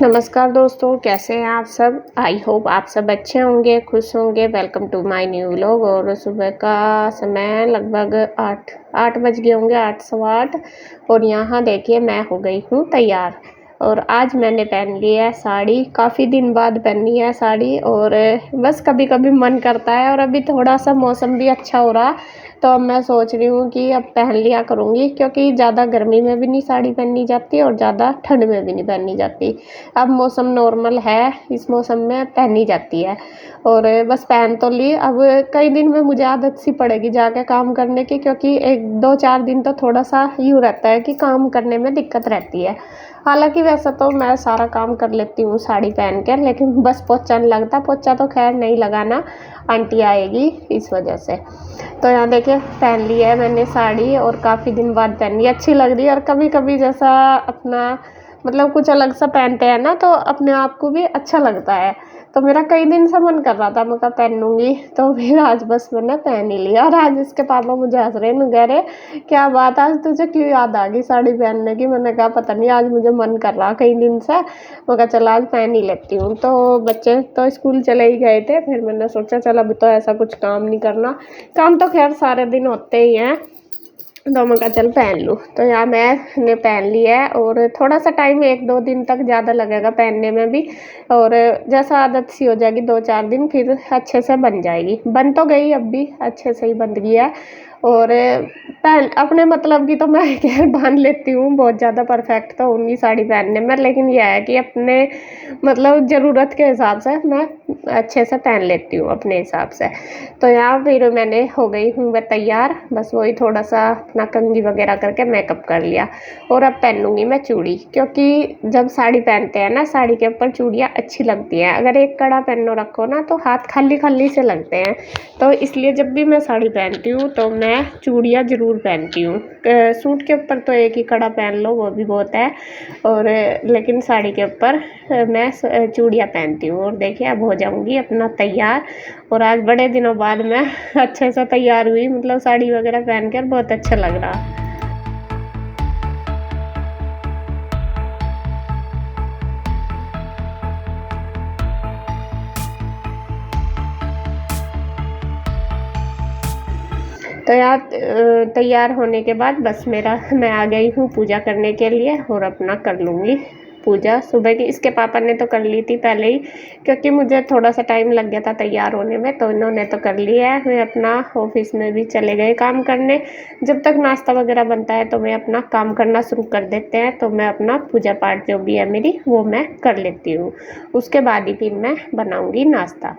नमस्कार दोस्तों, कैसे हैं आप सब? आई होप आप सब अच्छे होंगे, खुश होंगे। Welcome to my new vlog. और सुबह का समय लगभग 8 बज गए होंगे, 8 सवा 8। और यहाँ देखिए मैं हो गई हूँ तैयार। और आज मैंने पहन ली है साड़ी, काफ़ी दिन बाद पहनी है साड़ी। और बस कभी कभी मन करता है, और अभी थोड़ा सा मौसम भी अच्छा हो रहा, तो अब मैं सोच रही हूँ कि अब पहन लिया करूँगी, क्योंकि ज़्यादा गर्मी में भी नहीं साड़ी पहनी जाती और ज़्यादा ठंड में भी नहीं पहनी जाती। अब मौसम नॉर्मल है, इस मौसम में पहनी जाती है। और बस पहन तो ली, अब कई दिन में मुझे आदत सी पड़ेगी जाके काम करने की, क्योंकि 1-2-4 दिन तो थोड़ा सा यूँ रहता है कि काम करने में दिक्कत रहती है। हालांकि वैसे तो मैं सारा काम कर लेती हूँ साड़ी पहन कर, लेकिन बस पोछा नहीं लगता। पोछा तो खैर नहीं लगाना, आंटी आएगी इस वजह से। तो यहाँ देखिए पहन ली है मैंने साड़ी, और काफ़ी दिन बाद पहनी, अच्छी लग रही है। और कभी कभी जैसा अपना मतलब कुछ अलग सा पहनते हैं ना, तो अपने आप को भी अच्छा लगता है। तो मेरा कई दिन से मन कर रहा था, मैं कहा पहनूंगी, तो फिर आज बस मैंने पहन ही लिया। और आज इसके पापा मुझे हंस रहे हैं, कह रहे क्या बात, आज तुझे क्यों याद आ गई साड़ी पहनने की? मैंने कहा पता नहीं, आज मुझे मन कर रहा कई दिन से। मैं कहा चल आज पहन ही लेती हूँ। तो बच्चे तो स्कूल चले ही गए थे, फिर मैंने सोचा चल अभी तो ऐसा कुछ काम नहीं करना, काम तो खैर सारे दिन होते ही हैं, तो मैं कहा चल पहन लूँ। तो यहाँ मैंने पहन लिया है, और थोड़ा सा टाइम 1-2 दिन तक ज़्यादा लगेगा पहनने में भी। और जैसा आदत सी हो जाएगी 2-4 दिन, फिर अच्छे से बन जाएगी। बन तो गई, अब भी अच्छे से ही बन गई है। और पहन अपने मतलब की तो मैं खैर बांध लेती हूँ, बहुत ज़्यादा परफेक्ट तो होंगी साड़ी पहनने में, लेकिन यह है कि अपने मतलब ज़रूरत के हिसाब से मैं अच्छे से पहन लेती हूँ अपने हिसाब से। तो यहाँ फिर मैंने हो गई हूँ मैं तैयार, बस वही थोड़ा सा अपना कंघी वगैरह करके मेकअप कर लिया। और अब पहनूंगी मैं चूड़ी, क्योंकि जब साड़ी पहनते हैं ना, साड़ी के ऊपर चूड़ियाँ अच्छी लगती हैं। अगर एक कड़ा पहनो रखो ना, तो हाथ खाली खाली से लगते हैं। तो इसलिए जब भी मैं साड़ी पहनती हूँ तो मैं चूड़ियाँ ज़रूर पहनती हूँ। सूट के ऊपर तो एक ही कड़ा पहन लो, वो भी बहुत है। और लेकिन साड़ी के ऊपर मैं चूड़ियाँ पहनती हूँ। और देखिए अब हो जाऊँगी अपना तैयार। और आज बड़े दिनों बाद मैं अच्छे से तैयार हुई, मतलब साड़ी वगैरह पहन कर बहुत अच्छा लग रहा। तो यार तैयार होने के बाद बस मैं आ गई हूँ पूजा करने के लिए, और अपना कर लूँगी पूजा सुबह की। इसके पापा ने तो कर ली थी पहले ही, क्योंकि मुझे थोड़ा सा टाइम लग गया था तैयार होने में, तो इन्होंने तो कर लिया है। मैं अपना ऑफिस में भी चले गए काम करने। जब तक नाश्ता वगैरह बनता है तो मैं अपना काम करना शुरू कर देते हैं, तो मैं अपना पूजा पाठ जो भी है मेरी वो मैं कर लेती हूँ। उसके बाद ही फिर मैं बनाऊँगी नाश्ता।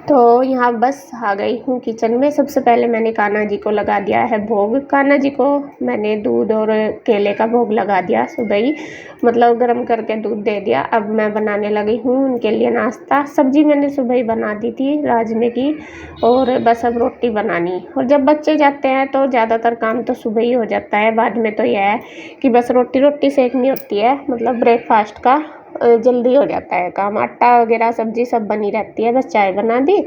तो यहाँ बस आ गई हूँ किचन में। सबसे पहले मैंने कान्हा जी को लगा दिया है भोग। कान्हा जी को मैंने दूध और केले का भोग लगा दिया सुबह ही, मतलब गर्म करके दूध दे दिया। अब मैं बनाने लगी हूँ उनके लिए नाश्ता। सब्जी मैंने सुबह ही बना दी थी राजमे की, और बस अब रोटी बनानी। और जब बच्चे जाते हैं तो ज़्यादातर काम तो सुबह ही हो जाता है, बाद में तो यह है कि बस रोटी सेकनी होती है, मतलब ब्रेकफास्ट का जल्दी हो जाता है काम। आटा वगैरह सब्जी सब बनी रहती है, बस चाय बना दी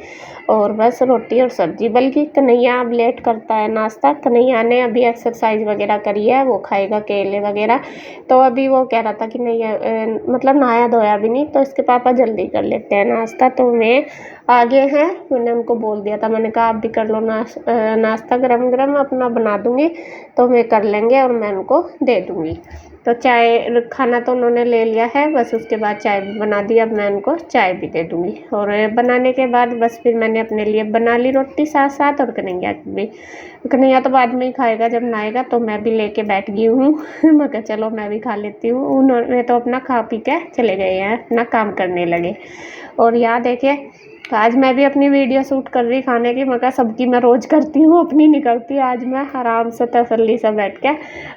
और बस रोटी और सब्जी। बल्कि कन्हैया अब लेट करता है नाश्ता। कन्हैया ने अभी एक्सरसाइज वगैरह करी है, वो खाएगा केले वगैरह। तो अभी वो कह रहा था कि नहीं मतलब नहाया धोया भी नहीं, तो इसके पापा जल्दी कर लेते हैं नाश्ता। तो मैं आगे हैं, मैंने उनको बोल दिया था, मैंने कहा आप भी कर लो नाश्ता, गरम गरम अपना बना दूँगी, तो वे कर लेंगे और मैं उनको दे दूँगी। तो चाय खाना तो उन्होंने ले लिया है, बस उसके बाद चाय भी बना दी। अब मैं उनको चाय भी दे दूँगी। और बनाने के बाद बस फिर मैंने अपने लिए बना ली रोटी साथ साथ, और कन्हैया की भी। कन्हैया तो बाद में ही खाएगा जब नहाएगा, तो मैं भी लेके बैठ गई हूँ मैं कहा चलो मैं भी खा लेती हूँ। उन्होंने तो अपना खा पी के चले गए हैं, अपना काम करने लगे। और यहाँ देखिए आज मैं भी अपनी वीडियो शूट कर रही खाने की। मैं कहा सबकी मैं रोज़ करती हूँ, अपनी नहीं करती। आज मैं आराम से तसल्ली से बैठ के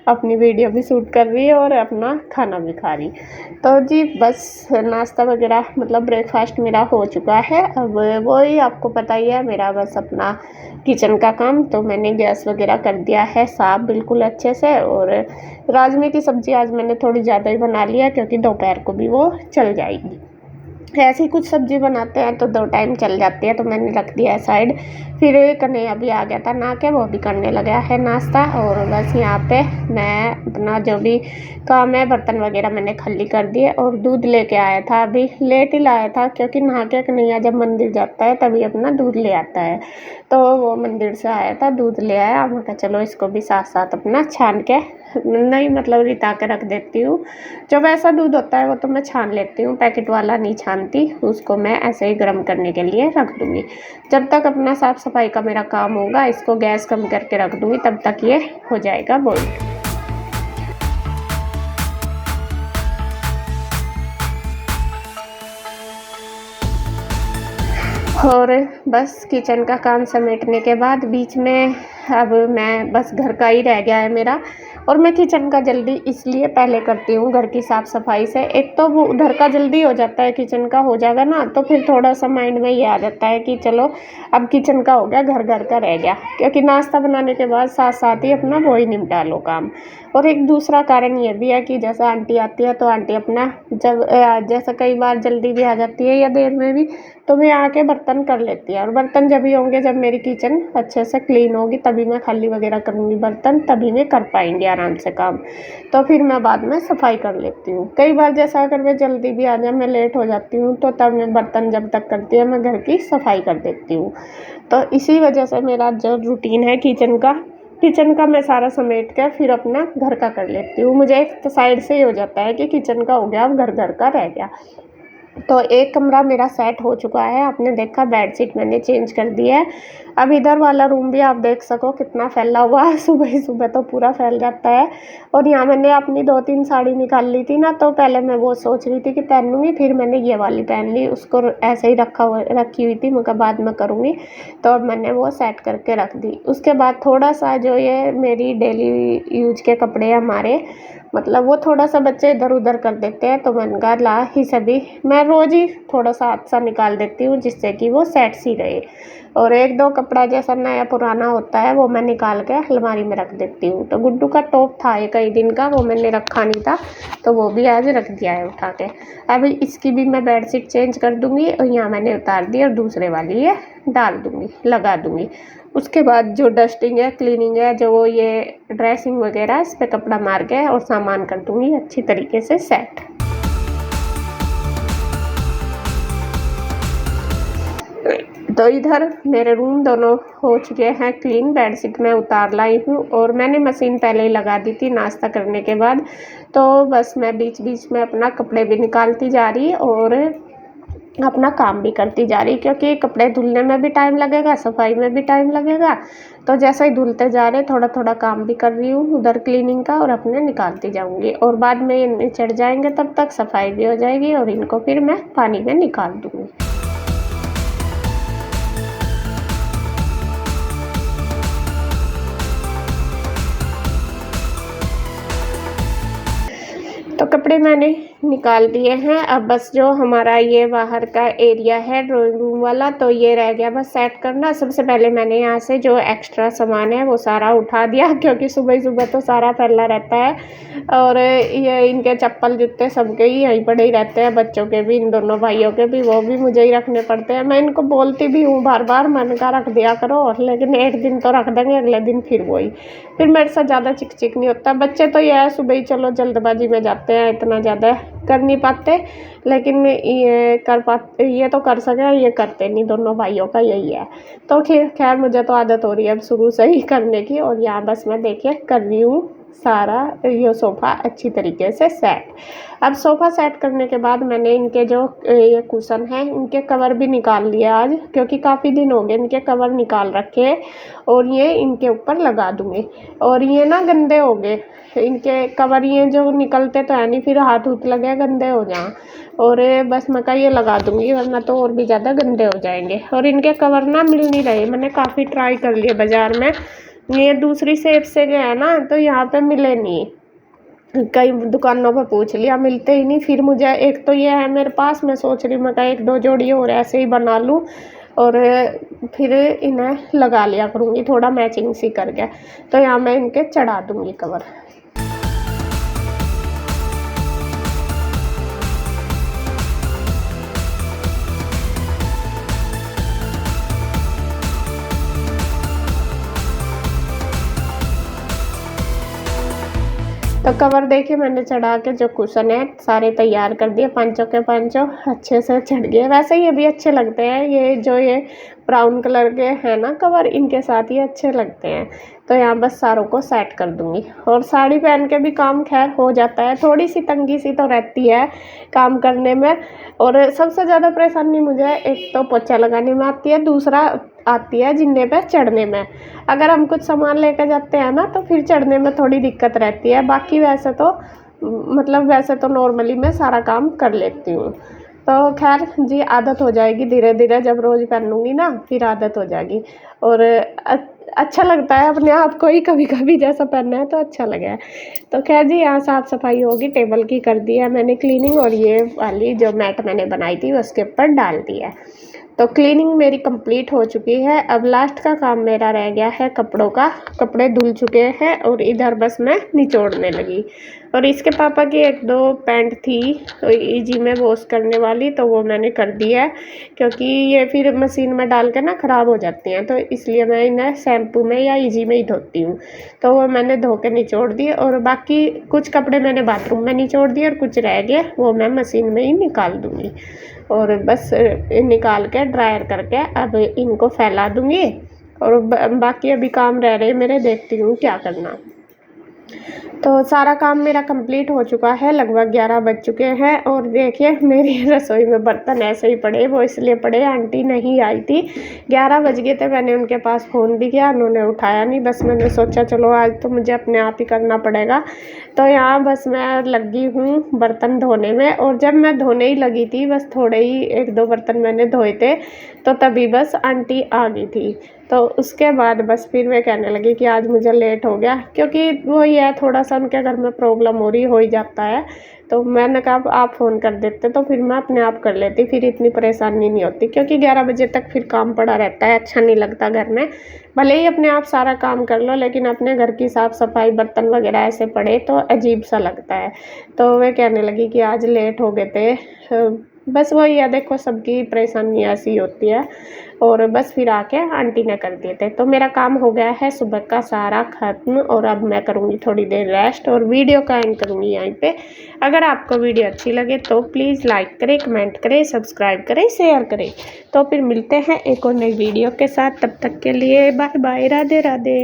अपनी वीडियो भी शूट कर रही और अपना खाना भी खा रही। तो जी बस नाश्ता वगैरह मतलब ब्रेकफास्ट मेरा हो चुका है। अब वही आपको पता ही है मेरा बस अपना किचन का काम। तो मैंने गैस वगैरह कर दिया है साफ़ बिल्कुल अच्छे से। और राजमे की सब्ज़ी आज मैंने थोड़ी ज़्यादा ही बना लिया, क्योंकि दोपहर को भी वो चल जाएगी। ऐसी कुछ सब्ज़ी बनाते हैं तो 2 टाइम चल जाती है, तो मैंने रख दिया है साइड। फिर कन्हैया भी आ गया था नहा के, वो भी करने लगा है नाश्ता। और बस यहाँ पे मैं अपना जो भी काम है, बर्तन वगैरह मैंने खाली कर दिए। और दूध लेके आया था, अभी लेट ही लाया था क्योंकि नहा के कन्हैया जब मंदिर जाता है तभी अपना दूध ले आता है। तो वो मंदिर से आया था, दूध ले आया। मैं कहा चलो इसको भी साथ साथ अपना छान के, नहीं मतलब रिता के रख देती हूँ। जो वैसा दूध होता है वो तो मैं छान लेती हूँ, पैकेट वाला नहीं छानती, उसको मैं ऐसे ही गर्म करने के लिए रख दूँगी। जब तक अपना साफ़ सफाई का मेरा काम होगा, इसको गैस कम करके रख दूँगी, तब तक ये हो जाएगा बॉइल्ड। और बस किचन का काम समेटने के बाद बीच में अब मैं बस घर का ही रह गया है मेरा। और मैं किचन का जल्दी इसलिए पहले करती हूँ घर की साफ़ सफाई से, एक तो वो उधर का जल्दी हो जाता है, किचन का हो जाएगा ना, तो फिर थोड़ा सा माइंड में ये आ जाता है कि चलो अब किचन का हो गया, घर घर का रह गया। क्योंकि नाश्ता बनाने के बाद साथ साथ ही अपना वो ही निपटा लो काम। और एक दूसरा कारण ये भी है कि जैसे आंटी आती है तो आंटी अपना जब जैसे कई बार जल्दी भी आ जाती है या देर में भी, तो मैं आके बर्तन कर लेती है। और बर्तन जब भी होंगे जब मेरी किचन अच्छे से क्लीन होगी, तभी मैं खाली वगैरह करूँगी बर्तन, तभी मैं कर पाएंगी आराम से काम। तो फिर मैं बाद में सफाई कर लेती हूँ। कई बार जैसा अगर मैं जल्दी भी आ जाए, मैं लेट हो जाती हूँ, तो तब मैं बर्तन जब तक करती है मैं घर की सफाई कर देती हूँ। तो इसी वजह से मेरा जो रूटीन है किचन का मैं सारा समेट के फिर अपना घर का कर लेती हूँ। मुझे एक साइड से ही हो जाता है कि किचन का हो गया, अब घर घर का रह गया। तो एक कमरा मेरा सेट हो चुका है, आपने देखा बेडशीट मैंने चेंज कर दी है। अब इधर वाला रूम भी आप देख सको कितना फैला हुआ है, सुबह ही सुबह तो पूरा फैल जाता है। और यहाँ मैंने अपनी 2-3 साड़ी निकाल ली थी ना, तो पहले मैं वो सोच रही थी कि पहनूँगी, फिर मैंने ये वाली पहन ली, उसको ऐसे ही रखी हुई थी, मैं बाद में करूँगी। तो अब मैंने वो सेट करके रख दी। उसके बाद थोड़ा सा जो ये मेरी डेली यूज के कपड़े हैं हमारे, मतलब वो थोड़ा सा बच्चे इधर उधर कर देते हैं, तो मैंने कहा ला ही सभी मैं रोज़ ही थोड़ा सा हाथ सा निकाल देती हूँ, जिससे कि वो सेट सी रहे। और 1-2 कपड़ा जैसा नया पुराना होता है वो मैं निकाल के अलमारी में रख देती हूँ। तो गुड्डू का टॉप था ये कई दिन का, वो मैंने रखा नहीं था, तो वो भी आज रख दिया है उठा के। अभी इसकी भी मैं बेडशीट चेंज कर दूँगी, और यहाँ मैंने उतार दी और दूसरे वाली ये डाल दूँगी, लगा दूँगी। उसके बाद जो डस्टिंग है, क्लीनिंग है, जो वो ये ड्रेसिंग वगैरह, इस पे कपड़ा मार के और सामान कर दूँगी अच्छी तरीके से सेट। तो इधर मेरे रूम दोनों हो चुके हैं क्लीन, बेडशीट मैं उतार लाई हूँ। और मैंने मशीन पहले ही लगा दी थी नाश्ता करने के बाद। तो बस मैं बीच बीच में अपना कपड़े भी निकालती जा रही और अपना काम भी करती जा रही, क्योंकि कपड़े धुलने में भी टाइम लगेगा, सफाई में भी टाइम लगेगा। तो जैसे ही धुलते जा रहे थोड़ा थोड़ा काम भी कर रही हूँ उधर क्लीनिंग का, और अपने निकालती जाऊँगी। और बाद में ये चढ़ जाएंगे तब तक सफाई भी हो जाएगी, और इनको फिर मैं पानी में निकाल दूँगी। तो कपड़े मैंने निकाल दिए हैं। अब बस जो हमारा ये बाहर का एरिया है ड्राइंग रूम वाला, तो ये रह गया बस सेट करना। सबसे पहले मैंने यहाँ से जो एक्स्ट्रा सामान है वो सारा उठा दिया, क्योंकि सुबह ही सुबह तो सारा फैला रहता है। और ये इनके चप्पल जूते सबके ही यहीं पड़े ही रहते हैं, बच्चों के भी, इन दोनों भाइयों के भी, वो भी मुझे ही रखने पड़ते हैं। मैं इनको बोलती भी हूँ बार बार, मन का रख दिया करो, लेकिन एक दिन तो रख देंगे, अगले दिन फिर वही। फिर मेरे साथ ज़्यादा चिक चिक नहीं होता। बच्चे तो ये है सुबह ही चलो जल्दबाजी में जाते हैं, इतना ज़्यादा कर नहीं पाते, लेकिन ये तो कर सके, ये करते नहीं, दोनों भाइयों का यही है। तो खैर मुझे तो आदत हो रही है अब शुरू से ही करने की। और यहाँ बस मैं देखिए कर रही हूँ सारा ये सोफ़ा अच्छी तरीके से सेट। अब सोफ़ा सेट करने के बाद मैंने इनके जो ये कुशन हैं इनके कवर भी निकाल लिया आज, क्योंकि काफ़ी दिन हो गए इनके कवर निकाल रखे, और ये इनके ऊपर लगा दूँगी। और ये ना गंदे हो गए इनके कवर, ये जो निकलते तो है नहीं, फिर हाथ उठ लगे गंदे हो जाएं। और बस मैं ये लगा दूँगी, वरना तो और भी ज़्यादा गंदे हो जाएंगे। और इनके कवर ना मिल नहीं रहे, मैंने काफ़ी ट्राई कर लिए बाज़ार में, ये दूसरी शेप से गए हैं ना, तो यहाँ पे मिले नहीं। कई दुकानों पर पूछ लिया, मिलते ही नहीं। फिर मुझे एक तो ये है मेरे पास, मैं सोच रही मैं 1-2 जोड़ी और ऐसे ही बना लूँ, और फिर इन्हें लगा लिया करूँगी थोड़ा मैचिंग सी करके। तो यहाँ मैं इनके चढ़ा दूँगी कवर। तो कवर देखिए मैंने चढ़ा के जो कुशन है सारे तैयार कर दिए, पांचों के पांचों अच्छे से चढ़ गए। वैसे ये भी अच्छे लगते हैं, ये ब्राउन कलर के हैं ना कवर, इनके साथ ये अच्छे लगते हैं। तो यहाँ बस सारों को सेट कर दूँगी। और साड़ी पहन के भी काम खैर हो जाता है, थोड़ी सी तंगी सी तो रहती है काम करने में। और सबसे ज़्यादा परेशानी मुझे एक तो पोछा लगाने में आती है, दूसरा आती है जिन्ने पे चढ़ने में। अगर हम कुछ सामान लेकर जाते हैं ना तो फिर चढ़ने में थोड़ी दिक्कत रहती है, बाकी वैसे तो नॉर्मली मैं सारा काम कर लेती हूँ। तो खैर जी, आदत हो जाएगी धीरे धीरे, जब रोज़ पहनूँगी ना फिर आदत हो जाएगी। और अच्छा लगता है अपने आप को ही कभी कभी, जैसा पहनना है तो अच्छा लगे। तो खैर जी, यहाँ साफ़ सफाई होगी, टेबल की कर दी है मैंने क्लीनिंग, और ये वाली जो मैट मैंने बनाई थी उसके ऊपर डाल दी है। तो क्लीनिंग मेरी कंप्लीट हो चुकी है। अब लास्ट का काम मेरा रह गया है कपड़ों का। कपड़े धुल चुके हैं और इधर बस मैं निचोड़ने लगी। और इसके पापा की एक दो पैंट थी इजी में वॉश करने वाली, तो वो मैंने कर दी है, क्योंकि ये फिर मशीन में डाल के ना ख़राब हो जाती हैं, तो इसलिए मैं इन्हें शैम्पू में या इजी में ही धोती हूँ। तो वो मैंने धो के निचोड़ दी, और बाकी कुछ कपड़े मैंने बाथरूम में निचोड़ दिए और कुछ रह गए वो मैं मशीन में ही निकाल दूँगी। और बस निकाल के ड्रायर करके अब इनको फैला दूँगी। और बाकी अभी काम रह रहे मेरे, देखती हूँ क्या करना। तो सारा काम मेरा कंप्लीट हो चुका है, लगभग 11 बज चुके हैं। और देखिए मेरी रसोई में बर्तन ऐसे ही पड़े, वो इसलिए पड़े आंटी नहीं आई थी, 11 बज गए थे। मैंने उनके पास फ़ोन भी किया, उन्होंने उठाया नहीं। बस मैंने सोचा चलो आज तो मुझे अपने आप ही करना पड़ेगा। तो यहाँ बस मैं लगी हूँ बर्तन धोने में। और जब मैं धोने ही लगी थी, बस थोड़े ही 1-2 बर्तन मैंने धोए थे, तो तभी बस आंटी आ गई थी। तो उसके बाद बस फिर वे कहने लगी कि आज मुझे लेट हो गया, क्योंकि वो ये है थोड़ा सा उनके घर में प्रॉब्लम हो ही जाता है। तो मैंने कहा आप फ़ोन कर देते तो फिर मैं अपने आप कर लेती, फिर इतनी परेशानी नहीं होती। क्योंकि 11 बजे तक फिर काम पड़ा रहता है, अच्छा नहीं लगता घर में। भले ही अपने आप सारा काम कर लो, लेकिन अपने घर की साफ़ सफाई बर्तन वगैरह ऐसे पड़े तो अजीब सा लगता है। तो वे कहने लगी कि आज लेट हो गए थे। बस वही है, देखो सबकी परेशानी ऐसी होती है। और बस फिर आके आंटी ने कर दिए थे। तो मेरा काम हो गया है सुबह का सारा ख़त्म, और अब मैं करूँगी थोड़ी देर रेस्ट और वीडियो का एंड करूँगी यहीं पे। अगर आपको वीडियो अच्छी लगे तो प्लीज़ लाइक करें, कमेंट करें, सब्सक्राइब करें, शेयर करें। तो फिर मिलते हैं एक और नई वीडियो के साथ, तब तक के लिए बाय बाय, राधे राधे।